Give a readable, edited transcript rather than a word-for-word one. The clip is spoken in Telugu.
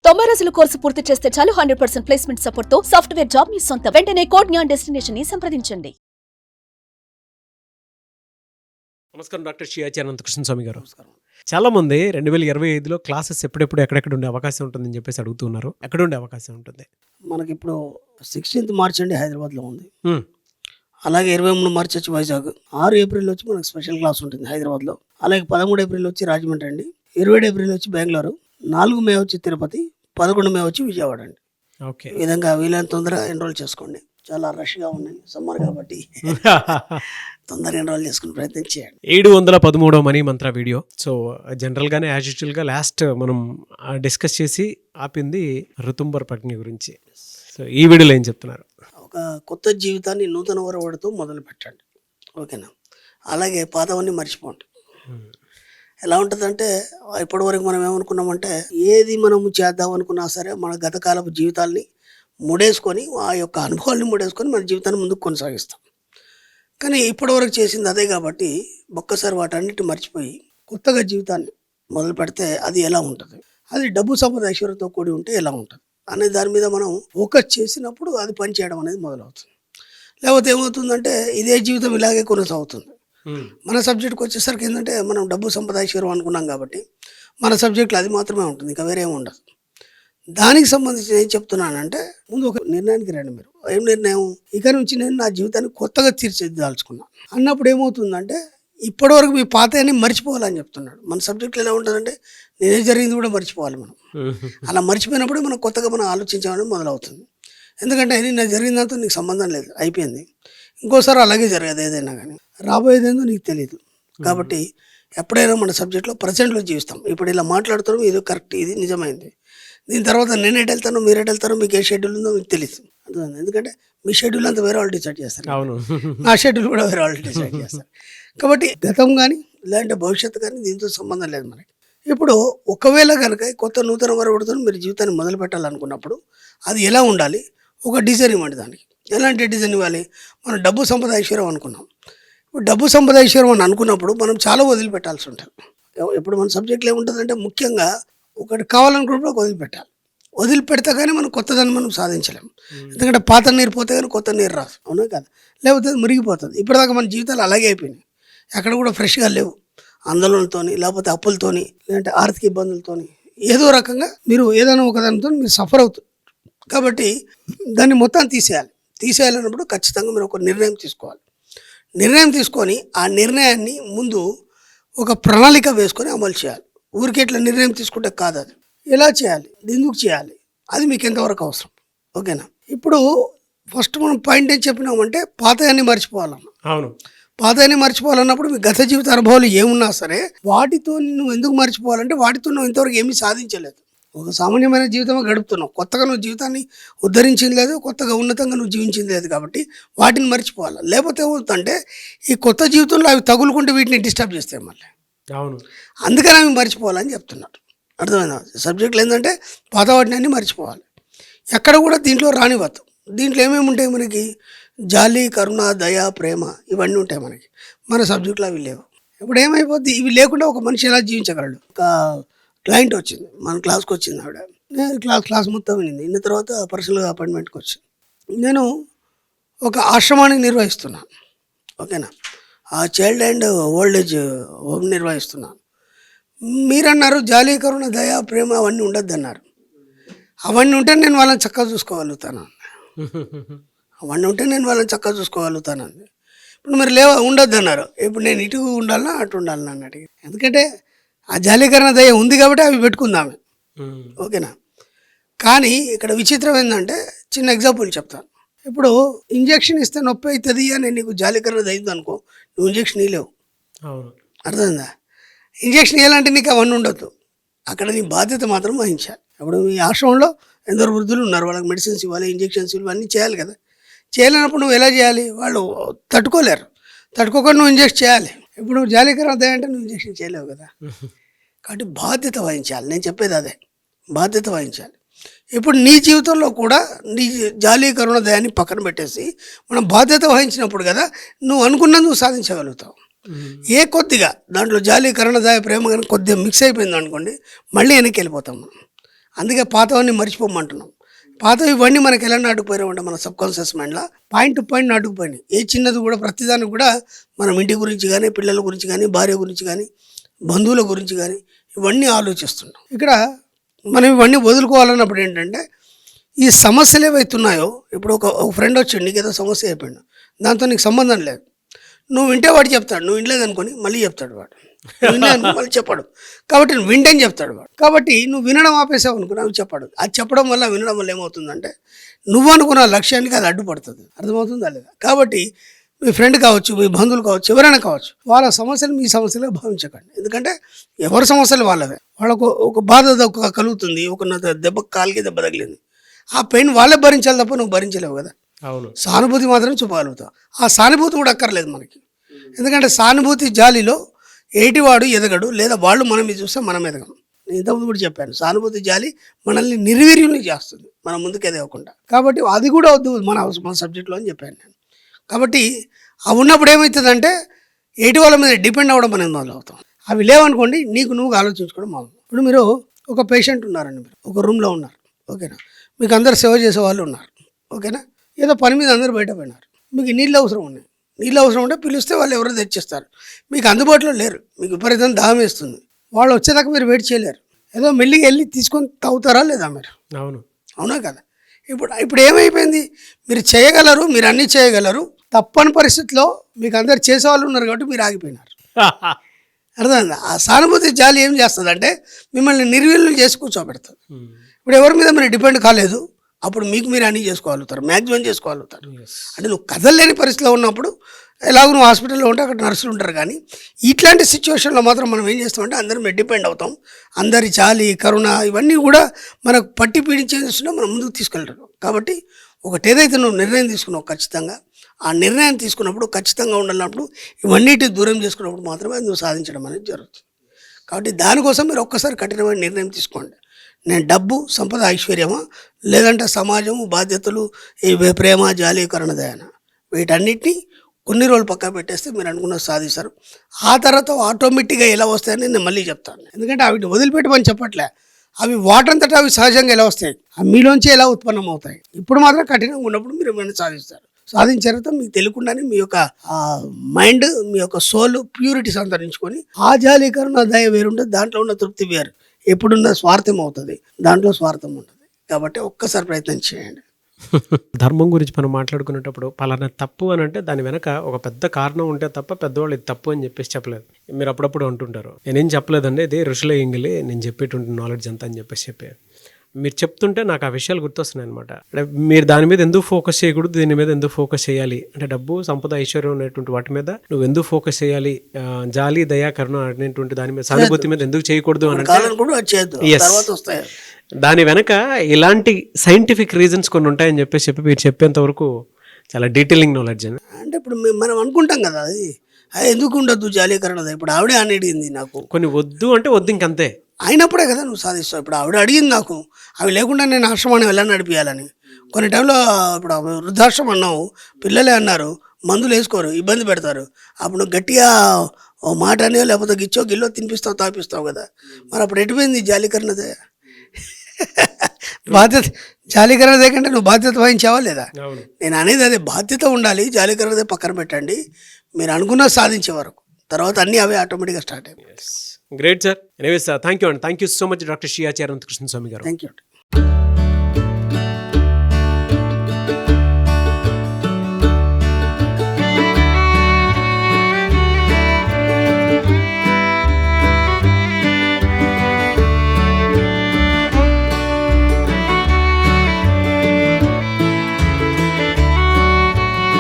90 రోజుల కోర్సు పూర్తి చేస్తే చాలు 100% ప్లేస్మెంట్ సపోర్ట్ తో సాఫ్ట్వేర్ జాబ్ మీ సొంతం. వెంటనే కోడ్ జ్ఞాన్ డెస్టినేషన్ ని సంప్రదించండి. నమస్కారం డాక్టర్ శ్రీ అనంతకృష్ణ స్వామి గారు. నమస్కారం. చాలా మంది 2025లో క్లాసెస్ ఎప్పుడెప్పుడు ఎక్కడెక్కడ ఉండే అవకాశం ఉంటుందని చెప్పేసి అడుగుతున్నారు. ఎక్కడ ఉండే అవకాశం ఉంటుంది? మనకి ఇప్పుడు 16th మార్చ్ అండి హైదరాబాద్లో ఉంది. అలాగే 23 మార్చ్ వచ్చి వైజాగ్, 6 ఏప్రిల్ వచ్చి మనకు స్పెషల్ క్లాస్ ఉంటుంది హైదరాబాద్లో. అలాగే 13 ఏప్రిల్ వచ్చి రాజమండ్రి అండి, 27 ఏప్రిల్ వచ్చి బెంగళూరు, 4 మే వచ్చి తిరుపతి, 11 మే వచ్చి విజయవాడ అండి. ఓకే, ఈ విధంగా వీలైన తొందరగా ఎన్రోల్ చేసుకోండి. చాలా రష్గా ఉన్నాయి సమ్మర్ కాబట్టి తొందరగా ఎన్రోల్ చేసుకునే ప్రయత్నం చేయండి. 713వ మనీ మంత్ర వీడియో. సో జనరల్గానే యాజ్ యూజువల్గా లాస్ట్ మనం డిస్కస్ చేసి ఆపింది ఋతుంబర్ పగ్ని గురించి. సో ఈ వీడియోలో ఏం చెప్తున్నారు? ఒక కొత్త జీవితాన్ని నూతన ఒరవడితో మొదలు పెట్టండి, ఓకేనా? అలాగే పాతవన్నీ మర్చిపోండి. ఎలా ఉంటుందంటే ఇప్పటివరకు మనం ఏమనుకున్నామంటే ఏది మనం చేద్దాం అనుకున్నా సరే మన గతకాలపు జీవితాల్ని ముడేసుకొని ఆ యొక్క అనుభవాల్ని ముడేసుకొని మన జీవితాన్ని ముందుకు కొనసాగిస్తాం. కానీ ఇప్పటివరకు చేసింది అదే కాబట్టి ఒక్కసారి వాటన్నిటి మర్చిపోయి కొత్తగా జీవితాన్ని మొదలు పెడితే అది ఎలా ఉంటుంది, అది డబ్బు సంపద ఐశ్వర్యంతో కూడి ఉంటే ఎలా ఉంటుంది అనే దాని మీద మనం ఫోకస్ చేసినప్పుడు అది పనిచేయడం అనేది మొదలవుతుంది. లేకపోతే ఏమవుతుందంటే ఇదే జీవితం ఇలాగే కొనసాగుతుంది. మన సబ్జెక్ట్కి వచ్చేసరికి ఏంటంటే మనం డబ్బు సంపద ఐశ్వర్యం అనుకున్నాం కాబట్టి మన సబ్జెక్టులో అది మాత్రమే ఉంటుంది, ఇంకా వేరే ఏమి ఉండదు. దానికి సంబంధించి ఏం చెప్తున్నానంటే ముందు ఒక నిర్ణయానికి రండి. మీరు ఏం నిర్ణయం? ఇక నుంచి నేను నా జీవితాన్ని కొత్తగా తీర్చిదిద్దాల్చుకున్నా అన్నప్పుడు ఏమవుతుందంటే ఇప్పటివరకు మీ పాత అని మర్చిపోవాలని చెప్తున్నాడు. మన సబ్జెక్టులో ఎలా ఉంటుందంటే నేనే జరిగింది కూడా మర్చిపోవాలి మనం. అలా మర్చిపోయినప్పుడే మనం కొత్తగా మనం ఆలోచించడం మొదలవుతుంది. ఎందుకంటే నిన్న జరిగిందంతా నీకు సంబంధం లేదు, అయిపోయింది. ఇంకోసారి అలాగే జరగదు, ఏదైనా కానీ రాబోయేదేందో నీకు తెలియదు. కాబట్టి ఎప్పుడైనా మన సబ్జెక్ట్లో ప్రజెంట్లో జీవిస్తాం. ఇప్పుడు ఇలా మాట్లాడుతున్నాం, ఇది కరెక్ట్, ఇది నిజమైంది. దీని తర్వాత నేను ఎటు వెళ్తాను, మీరు ఎటు వెళ్తారో, మీకు ఏ షెడ్యూల్ ఉందో మీకు తెలియదు. ఎందుకంటే మీ షెడ్యూల్ అంతా వేరే వాళ్ళు డిసైడ్ చేస్తారు, నా షెడ్యూల్ కూడా వేరే వాళ్ళు డిసైడ్ చేస్తారు. కాబట్టి గతం కానీ లేదంటే భవిష్యత్తు కానీ దీంతో సంబంధం లేదు మనకి. ఇప్పుడు ఒకవేళ కనుక కొత్త నూతన వరవడితో మీరు జీవితాన్ని మొదలు పెట్టాలనుకున్నప్పుడు అది ఎలా ఉండాలి, ఒక డిజైన్ ఇవ్వండి. దానికి ఎలాంటి డిజైన్ ఇవ్వాలి? మనం డబ్బు సంపద ఐశ్వర్యం అనుకున్నాం. ఇప్పుడు డబ్బు సంపద ఐశ్వర్యం అని అనుకున్నప్పుడు మనం చాలా వదిలిపెట్టాల్సి ఉంటుంది. ఇప్పుడు మన సబ్జెక్ట్లో ఏముంటుందంటే ముఖ్యంగా ఒకటి కావాలనుకున్నప్పుడు వదిలిపెట్టాలి. వదిలిపెడితే కానీ మనం కొత్తదాన్ని మనం సాధించలేము. ఎందుకంటే పాత నీరు పోతే కానీ కొత్త నీరు రాదు, అవునా కదా? లేకపోతే మురిగిపోతుంది. ఇప్పటిదాకా మన జీవితాలు అలాగే అయిపోయినాయి, ఎక్కడ కూడా ఫ్రెష్గా లేవు. ఆందోళనలతోని, లేకపోతే అప్పులతోని, లేదంటే ఆర్థిక ఇబ్బందులతోని ఏదో రకంగా మీరు ఏదైనా ఒకదానితో మీరు సఫర్ అవుతుంది. కాబట్టి దాన్ని మొత్తాన్ని తీసేయాలన్నప్పుడు ఖచ్చితంగా మీరు ఒక నిర్ణయం తీసుకోవాలి. నిర్ణయం తీసుకొని ఆ నిర్ణయాన్ని ముందు ఒక ప్రణాళిక వేసుకొని అమలు చేయాలి. ఊరికే ఇట్లా నిర్ణయం తీసుకుంటే కాదు, అది ఎలా చేయాలి, ఎందుకు చేయాలి, అది మీకు ఎంతవరకు అవసరం, ఓకేనా? ఇప్పుడు ఫస్ట్ మనం పాయింట్ ఏం చెప్పినామంటే పాతయాన్ని మర్చిపోవాలన్నా. అవును, పాతయాన్ని మర్చిపోవాలన్నప్పుడు మీ గత జీవిత అనుభవాలు ఏమున్నా సరే వాటితో నువ్వు ఎందుకు మర్చిపోవాలంటే వాటితో నువ్వు ఇంతవరకు ఏమీ సాధించలేదు. ఒక సామాన్యమైన జీవితం గడుపుతున్నావు, కొత్తగా నువ్వు జీవితాన్ని ఉద్ధరించింది లేదు, కొత్తగా ఉన్నతంగా నువ్వు జీవించింది లేదు. కాబట్టి వాటిని మర్చిపోవాలి. లేకపోతే ఏమవుతుందంటే ఈ కొత్త జీవితంలో అవి తగులుకుంటే వీటిని డిస్టర్బ్ చేస్తాయి మళ్ళీ. అవును, అందుకని అవి మర్చిపోవాలని చెప్తున్నారు. అర్థమైందా? సబ్జెక్టులు ఏంటంటే పాత వాటిని అన్నీ మర్చిపోవాలి. ఎక్కడ కూడా దీంట్లో రానివ్వద్దు. దీంట్లో ఏమేమి ఉంటాయి మనకి? జాలి, కరుణ, దయ, ప్రేమ, ఇవన్నీ ఉంటాయి మనకి. మన సబ్జెక్టులో అవి లేవు. ఇప్పుడు ఏమైపోద్ది, ఇవి లేకుండా ఒక మనిషి ఎలా జీవించగలడు? ఒక క్లయింట్ వచ్చింది, మన క్లాస్కి వచ్చింది ఆవిడ. నేను క్లాస్ మొత్తం వినింది. ఇన్న తర్వాత పర్సనల్గా అపాయింట్మెంట్కి వచ్చింది. నేను ఒక ఆశ్రమాన్ని నిర్వహిస్తున్నాను, ఓకేనా? ఆ child and old age home నిర్వహిస్తున్నాను. మీరన్నారు జాలి, కరుణ, దయ, ప్రేమ అవన్నీ ఉండద్దు అన్నారు. అవన్నీ ఉంటే నేను వాళ్ళని చక్కగా చూసుకోగలుగుతాను. అంది. ఇప్పుడు మీరు ఉండొద్దు అన్నారు. ఇప్పుడు నేను ఇటు ఉండాలన్నా అటు ఉండాలన్నా అని అడిగి. ఎందుకంటే ఆ జాలీకరణ దయ ఉంది కాబట్టి అవి పెట్టుకుందామే, ఓకేనా? కానీ ఇక్కడ విచిత్రం ఏంటంటే చిన్న ఎగ్జాంపుల్ చెప్తాను. ఇప్పుడు ఇంజక్షన్ ఇస్తే నొప్పి అవుతుంది అని నీకు జాలీకరణ దయ్యింది అనుకో, నువ్వు ఇంజక్షన్ ఇవ్వలేవు. అర్థమైందా? ఇంజక్షన్ ఇవ్వాలంటే నీకు అవన్నీ ఉండొద్దు. అక్కడ నీ బాధ్యత మాత్రం వహించాలి. ఇప్పుడు ఈ ఆశ్రమంలో ఎందరో వృద్ధులు ఉన్నారు, వాళ్ళకి మెడిసిన్స్ ఇవ్వాలి, ఇంజక్షన్స్ ఇవ్వాలి, అన్నీ చేయాలి కదా. చేయలేనప్పుడు నువ్వు ఎలా చేయాలి? వాళ్ళు తట్టుకోలేరు. తట్టుకోకుండా నువ్వు ఇంజక్షన్ చేయాలి. ఇప్పుడు నువ్వు జాలీకరణ దయ అంటే నువ్వు ఇంజక్షన్ చేయలేవు కదా. కాబట్టి బాధ్యత వహించాలి. నేను చెప్పేది అదే, బాధ్యత వహించాలి. ఇప్పుడు నీ జీవితంలో కూడా నీ జాలి, కరుణ, దయాన్ని పక్కన పెట్టేసి మనం బాధ్యత వహించినప్పుడు కదా నువ్వు అనుకున్నది నువ్వు సాధించగలుగుతావు. ఏ కొద్దిగా దాంట్లో జాలి, కరుణ, దయ, ప్రేమ కానీ కొద్దిగా మిక్స్ అయిపోయింది అనుకోండి, మళ్ళీ వెనక్కి వెళ్ళిపోతాం మనం. అందుకే పాతవన్నీ మర్చిపోమంటున్నాం. పాతవి ఇవన్నీ మనకి ఎలా నాటుకుపోయినామంటే మన సబ్కాన్షియస్ మైండ్లో పాయింట్ టు పాయింట్ నాటుకుపోయినాయి. ఏ చిన్నది కూడా ప్రతిదానికి కూడా మనం ఇంటి గురించి కానీ, పిల్లల గురించి కానీ, భార్య గురించి కానీ, బంధువుల గురించి కానీ ఇవన్నీ ఆలోచిస్తున్నాం. ఇక్కడ మనం ఇవన్నీ వదులుకోవాలన్నప్పుడు ఏంటంటే ఈ సమస్యలు ఏవైతున్నాయో, ఇప్పుడు ఒక ఫ్రెండ్ వచ్చాడు, నీకు ఏదో సమస్య అయిపోయాడు, దాంతో నీకు సంబంధం లేదు, నువ్వు వింటే వాడు చెప్తాడు, నువ్వు వినలేదనుకొని మళ్ళీ చెప్తాడు వాడు, వినలేదు మళ్ళీ చెప్పాడు, కాబట్టి నువ్వు వింటేని చెప్తాడు వాడు. కాబట్టి నువ్వు వినడం ఆపేసావు అనుకున్నా అవి చెప్పాడు. అది చెప్పడం వల్ల, వినడం వల్ల ఏమవుతుందంటే నువ్వు అనుకున్న లక్ష్యానికి అది అడ్డుపడుతుంది. అర్థమవుతుందా లేదా? కాబట్టి మీ ఫ్రెండ్ కావచ్చు, మీ బంధువులు కావచ్చు, ఎవరైనా కావచ్చు, వాళ్ళ సమస్యలు మీ సమస్యలుగా భావించకండి. ఎందుకంటే ఎవరి సమస్యలు వాళ్ళవే. వాళ్ళకు ఒక బాధ కలుగుతుంది, ఒక దెబ్బ కాలికి దెబ్బ తగిలింది, ఆ పెయిన్ వాళ్ళే భరించాలి తప్ప నువ్వు భరించలేవు కదా. అవును. సానుభూతి మాత్రం చూపగలుగుతావు. ఆ సానుభూతి కూడా అక్కర్లేదు మనకి. ఎందుకంటే సానుభూతి జాలిలో ఏటివాడు ఎదగడు, లేదా వాళ్ళు మనం మీద చూస్తే మనం ఎదగం. నేను ఇంతకుముందు కూడా చెప్పాను, సానుభూతి జాలి మనల్ని నిర్వీర్యుల్ని చేస్తుంది, మనం ముందుకు ఎదగకుండా. కాబట్టి అది కూడా వద్దు మన సబ్జెక్ట్లో అని చెప్పాను నేను. కాబట్టి అవి ఉన్నప్పుడు ఏమవుతుందంటే ఏటి వాళ్ళ మీద డిపెండ్ అవ్వడం అనేది మొదలవుతాం. అవి లేవనుకోండి, నీకు నువ్వు ఆలోచించుకోవడం మొదలు. ఇప్పుడు మీరు ఒక పేషెంట్ ఉన్నారండి, మీరు ఒక రూమ్లో ఉన్నారు, ఓకేనా, మీకు అందరు సేవ చేసే వాళ్ళు ఉన్నారు, ఓకేనా, ఏదో పని మీద అందరూ బయట పోయినారు, మీకు నీళ్ళు అవసరం ఉన్నాయి, నీళ్ళు అవసరం ఉంటే పిలిస్తే వాళ్ళు ఎవరో తెచ్చిస్తారు, మీకు అందుబాటులో లేరు, మీకు విపరీతం దాహం వేస్తుంది, వాళ్ళు వచ్చేదాకా మీరు వెయిట్ చేయలేరు, ఏదో మెల్లిగా వెళ్ళి తీసుకొని తాగుతారా లేదా మీరు? అవును. అవునా కదా. ఇప్పుడు ఏమైపోయింది, మీరు చేయగలరు, మీరు అన్నీ చేయగలరు, తప్పని పరిస్థితిలో మీకు అందరు చేసేవాళ్ళు ఉన్నారు కాబట్టి మీరు ఆగిపోయినారు. అర్థమైందా? ఆ సానుభూతి జాలి ఏం చేస్తుంది అంటే మిమ్మల్ని నిర్వీర్యం చేసి కూర్చోబెడుతుంది. ఇప్పుడు ఎవరి మీద మీరు డిపెండ్ కాలేదు, అప్పుడు మీకు మీరు అన్నీ చేసుకోగలుగుతారు, మ్యాక్సిమం చేసుకోగలుగుతారు. అంటే నువ్వు కదలలేని పరిస్థితిలో ఉన్నప్పుడు ఎలాగో నువ్వు హాస్పిటల్లో ఉంటే అక్కడ నర్సులు ఉంటారు, కానీ ఇట్లాంటి సిచ్యువేషన్లో మాత్రం మనం ఏం చేస్తామంటే అందరి మీద డిపెండ్ అవుతాం. అందరి జాలి, కరుణ ఇవన్నీ కూడా మనకు పట్టి పీడించేస్తున్నా మనం ముందుకు తీసుకెళ్తారు. కాబట్టి ఒకటేదైతే నువ్వు నిర్ణయం తీసుకున్నావు, ఖచ్చితంగా ఆ నిర్ణయం తీసుకున్నప్పుడు ఖచ్చితంగా ఉండాలన్నప్పుడు ఇవన్నిటి దూరం చేసుకున్నప్పుడు మాత్రమే అది నువ్వు సాధించడం అనేది జరుగుతుంది. కాబట్టి దానికోసం మీరు ఒక్కసారి కఠినమైన నిర్ణయం తీసుకోండి. నేను డబ్బు, సంపద, ఐశ్వర్యమా, లేదంటే సమాజము, బాధ్యతలు, ఈ ప్రేమ, జాలి, కరుణ, దయన, వీటన్నిటినీ కొన్ని రోజులు పక్క పెట్టేస్తే మీరు అనుకున్నది సాధిస్తారు. ఆ తర్వాత ఆటోమేటిక్గా ఎలా వస్తాయని నేను మళ్ళీ చెప్తాను. ఎందుకంటే అవి వదిలిపెట్టమని చెప్పట్లే, అవి వాటంతటా అవి సహజంగా ఎలా వస్తాయి, అవి మీలోంచి ఎలా ఉత్పన్నం అవుతాయి. ఇప్పుడు మాత్రం కఠినంగా ఉన్నప్పుడు మీరు ఏమైనా సాధిస్తారు. సాధించిన తర్వాత మీకు తెలియకుండానే మీ యొక్క మైండ్, మీ యొక్క సోల్ ప్యూరిటీ సంతరించుకొని ఆ జాలి, కరుణ, దయ వేరుంటుంది, దాంట్లో ఉన్న తృప్తి వేరు. ఎప్పుడున్న స్వార్థం అవుతుంది, దాంట్లో స్వార్థం ఉంటుంది. కాబట్టి ఒక్కసారి ప్రయత్నం చేయండి. ధర్మం గురించి మనం మాట్లాడుకునేటప్పుడు పలానా తప్పు అని అంటే దాని వెనక ఒక పెద్ద కారణం ఉంటే తప్ప పెద్దవాళ్ళు ఇది తప్పు అని చెప్పేసి చెప్పలేదు. మీరు అప్పుడప్పుడు అంటుంటారు, నేనేం చెప్పలేదండి, ఇది ఋషుల ఎంగిలి, నేను చెప్పేటువంటి నాలెడ్జ్ అంతా అని చెప్పి మీరు చెప్తుంటే నాకు ఆ విషయాలు గుర్తొస్తున్నాయి అనమాట. అంటే మీరు దాని మీద ఎందుకు ఫోకస్ చేయకూడదు, దీని మీద ఎందుకు ఫోకస్ చేయాలి, అంటే డబ్బు, సంపద, ఐశ్వర్యం అనేటువంటి వాటి మీద నువ్వు ఎందుకు ఫోకస్ చేయాలి, జాలి, దయా, కరుణ అనేటువంటి దాని మీద, సానుభూతి మీద ఎందుకు చేయకూడదు అని అంటే దాని వెనక ఇలాంటి సైంటిఫిక్ రీజన్స్ కొన్ని ఉంటాయని చెప్పి మీరు చెప్పేంత వరకు చాలా డీటెయిలింగ్ నాలెడ్జ్ అని. అంటే ఇప్పుడు మనం అనుకుంటాం కదా, అది ఎందుకు ఉండద్దు జాలి, కరుణ. ఇప్పుడు ఆవిడే అడిగింది నాకు, కొన్ని వద్దు అంటే వద్దు, ఇంకంతే అయినప్పుడే కదా నువ్వు సాధిస్తావు. ఇప్పుడు ఆవిడ అడిగింది నాకు, అవి లేకుండా నేను ఆశ్రమాన్ని ఎలా నడిపించాలని. కొన్ని టైంలో ఇప్పుడు వృద్ధాశ్రమం అన్నావు, పిల్లలే అన్నారు, మందులు వేసుకోరు, ఇబ్బంది పెడతారు, అప్పుడు నువ్వు గట్టిగా ఓ మాట అనే, లేకపోతే గిచ్చో గిల్లో తినిపిస్తావు, తాపిస్తావు కదా. మరి అప్పుడు ఎటుపోయింది జాలికరణదే? బాధ్యత జాలికరణదే కంటే నువ్వు బాధ్యత వహించావా లేదా? నేను అనేది అదే, బాధ్యత ఉండాలి, జాలికరణదే పక్కన పెట్టండి, మీరు అనుకున్న సాధించే వరకు. తర్వాత అన్నీ అవే ఆటోమేటిక్గా స్టార్ట్ అయ్యాయి. Great sir. Anyways thank you అండి. Thank you so much doctor Shri Acharya Anantakrishna Swami garu. Thank you.